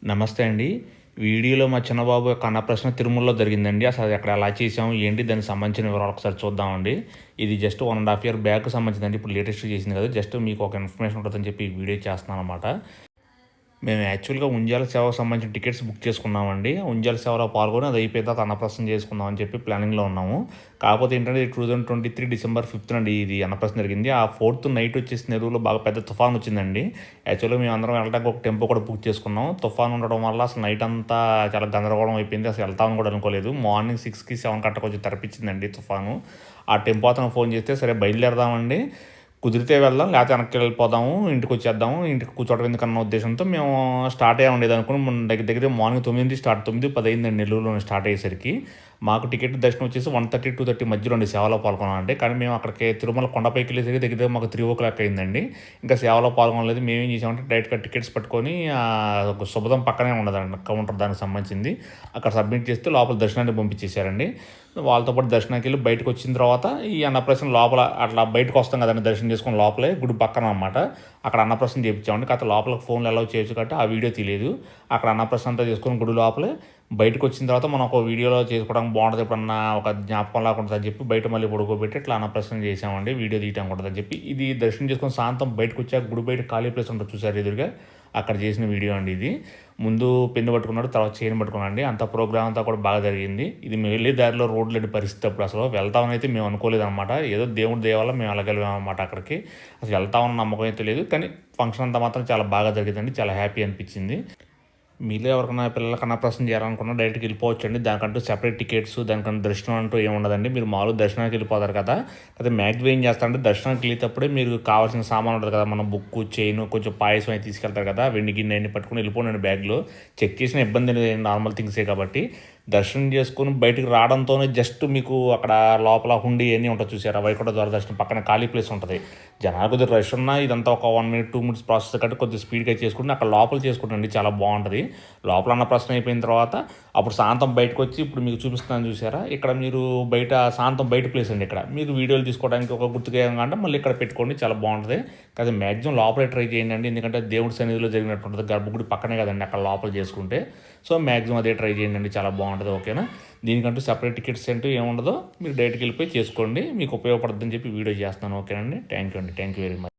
నమస్తే అండి. వీడియోలో మా చిన్నబాబు యొక్క అన్నప్రసన్న తిరుమలలో జరిగిందండి. అసలు అది అక్కడ ఎలా చేసాం, ఏంటి దానికి సంబంధించిన వివరాలు ఒకసారి చూద్దామండి. ఇది జస్ట్ 1 ½ ఇయర్ బ్యాక్ సంబంధించిందండి. ఇప్పుడు లేటెస్ట్‌గా చేసింది కాదు. జస్ట్ మీకు ఒక ఇన్ఫర్మేషన్ ఉంటుందని చెప్పి ఈ వీడియో చేస్తున్నాననమాట. మేము యాక్చువల్‌గా ఉంజాల సేవకు సంబంధించిన టికెట్స్ బుక్ చేసుకున్నామండి. ఉంజాల సేవలో పాల్గొని అది అయిపోయిన తర్వాత అన్నప్రసన్న చేసుకుందాం అని చెప్పి ప్లానింగ్‌లో ఉన్నాము. కాకపోతే ఏంటంటే 2023 డిసెంబర్ 5థ్ అండి ఇది అన్నప్రసన్న జరిగింది. ఆ 4థ్ నైట్ వచ్చేసి నెల్లూరులో బాగా పెద్ద తుఫాన్ వచ్చిందండి. యాక్చువల్‌గా మేమందరం వెళ్ళడానికి ఒక టెంపో కూడా బుక్ చేసుకున్నాం. తుఫాన్ ఉండడం వల్ల అసలు నైట్ అంతా చాలా గందరగోళం అయిపోయింది. అసలు వెళ్తామని కూడా అనుకోలేదు. మార్నింగ్ 6కి 7 కట్ట కొంచెం తెరపించిందండి తుఫాను. ఆ టెంపో అతను ఫోన్ చేస్తే సరే బయలుదేరదామండి. కుదిరితే వెళ్దాం, లేకపోతే వెనక్కి వెళ్ళిపోదాము, ఇంటికి వచ్చేద్దాము, ఇంటికి కూర్చోవడం ఎందుకన్న ఉద్దేశంతో మేము స్టార్ట్ అయ్యామండి. అనుకుని దగ్గర దగ్గర మార్నింగ్ 9 స్టార్ట్, 9:10 అయిందండి నెల్లూరులో స్టార్ట్ అయ్యేసరికి. మాకు టికెట్ దర్శనం వచ్చేసి 1:30, 2:30 మధ్యలో అండి సేవలో పాల్గొనాలంటే. కానీ మేము అక్కడికి తిరుమల కొండపైకి వెళ్ళేసరికి దగ్గర దగ్గర మాకు 3:00 అయిందండి. ఇంకా సేవలో పాల్గొనలేదు. మేమేం చేసామంటే డైరెక్ట్గా టికెట్స్ పట్టుకొని ఒక శుభదం పక్కనే ఉండదండి కౌంటర్ దానికి సంబంధించింది. అక్కడ సబ్మిట్ చేస్తే లోపల దర్శనానికి పంపించేశారండి. వాళ్ళతో పాటు దర్శనానికి వెళ్ళి బయటకు వచ్చిన తర్వాత ఈ అన్నప్రసన్న లోపల అట్లా బయటకు వస్తాం కదండి దర్శనం చేసుకుని లోపలే గుడి పక్కన అనమాట. అక్కడ అన్నప్రసన్న చేయించామండి. కాకపోతే లోపలికి ఫోన్లు ఎలా చేయొచ్చు కాబట్టి ఆ వీడియో తెలియదు. అక్కడ అన్నప్రసన్న అంతా చేసుకుని గుడి లోపలే బయటకు వచ్చిన తర్వాత మనం ఒక వీడియోలో చేసుకోవడానికి బాగుంటుంది, ఎప్పుడన్నా ఒక జ్ఞాపకం లాగా ఉంటుందని చెప్పి బయట మళ్ళీ పడుకోబెట్టి ఇట్లా అన్నప్రసన్న చేసామండి. వీడియో తీయటం ఉంటుందని చెప్పి ఇది దర్శనం చేసుకుని సాయంత్రం బయటకు వచ్చాక గుడి బయట ఖాళీ ప్లేస్ ఉంటుంది చూసారు ఎదురుగా, అక్కడ చేసిన వీడియో అండి ఇది. ముందు పెన్ను పట్టుకున్నాడు, తర్వాత చైన్ పట్టుకున్నాండి. అంత ప్రోగ్రామ్ అంతా కూడా బాగా జరిగింది. ఇది మేము వెళ్ళే దారిలో రోడ్లు లేని పరిస్థితి అప్పుడు అసలు వెళ్తామని అయితే మేము అనుకోలేదన్నమాట. ఏదో దేవుడి దయ వల్ల మేము వెళ్ళగలిగామన్నమాట అక్కడికి. అసలు వెళ్తామన్న నమ్మకం అయితే లేదు, కానీ ఫంక్షన్ అంతా మాత్రం చాలా బాగా జరిగిందండి. చాలా హ్యాపీ అనిపించింది. మీలో ఎవరికైనా పిల్లలకి అన్నప్రాసన చేయాలనుకున్నా డైరెక్ట్‌గా వెళ్ళిపోవచ్చండి. దానికంటూ సెపరేట్ టికెట్స్, దానికంటూ దర్శనం అంటూ ఏమి ఉండదండి. మీరు మామూలుగా దర్శనానికి వెళ్ళిపోతారు కదా! అయితే మ్యాక్సిమం ఏం చేస్తారంటే దర్శనానికి వెళ్ళేటప్పుడే మీరు కావాల్సిన సామాను ఉంటుంది కదా! మన బుక్కు, చైను, కొంచెం పాయసం అయి తీసుకెళ్తారు కదా! వెండి గిన్నె అయన్నీ పట్టుకొని వెళ్ళిపోండి బ్యాగ్‌లో. చెక్ చేసిన ఇబ్బంది లేదు, నార్మల్ థింగ్సే కాబట్టి. దర్శనం చేసుకొని బయటికి రావడంతోనే జస్ట్ మీకు అక్కడ లోపల హుండీ అన్నీ ఉంటుంది చూసారా? వైకుంఠ ద్వార దర్శనం పక్కన ఖాళీ ప్లేస్ ఉంటుంది. జనాలు కొద్దిగా రష్ ఉన్నా ఇదంతా ఒక 1 మినిట్, 2 మినిట్స్ ప్రాసెస్ కాబట్టి కొద్దిగా స్పీడ్‌గా చేసుకుంటే అక్కడ లోపల చేసుకుంటండి చాలా బాగుంటుంది. లోపల అన్నప్రాసన అయిపోయిన తర్వాత అప్పుడు సాయంత్రం బయటకు వచ్చి ఇప్పుడు మీకు చూపిస్తున్నాను చూసారా? ఇక్కడ మీరు బయట సాయంత్రం బయట ప్లేస్ అండి ఇక్కడ. మీకు వీడియోలు తీసుకోవడానికి ఒక గుర్తుగా అంటే మళ్ళీ ఇక్కడ పెట్టుకోండి, చాలా బాగుంటుంది. కానీ మ్యాక్సిమం లోపలే ట్రై చేయండి, ఎందుకంటే దేవుడి సన్నిధిలో జరిగినట్టు ఉంటుంది. గర్భగుడి పక్కనే కదండి అక్కడ లోపల చేసుకుంటే. సో మ్యాక్సిమం అదే ట్రై చేయండి, చాలా బాగుంటుంది. ఓకేనా? దీనికంటూ సెపరేట్ టికెట్స్ అంటూ ఏముండదో, మీరు డైరెక్ట్‌గా వెళ్ళిపోయి చేసుకోండి. మీకు ఉపయోగపడుతుందని చెప్పి వీడియో చేస్తున్నాను. ఓకేనండి? థ్యాంక్ యూ అండి. Thank you very much.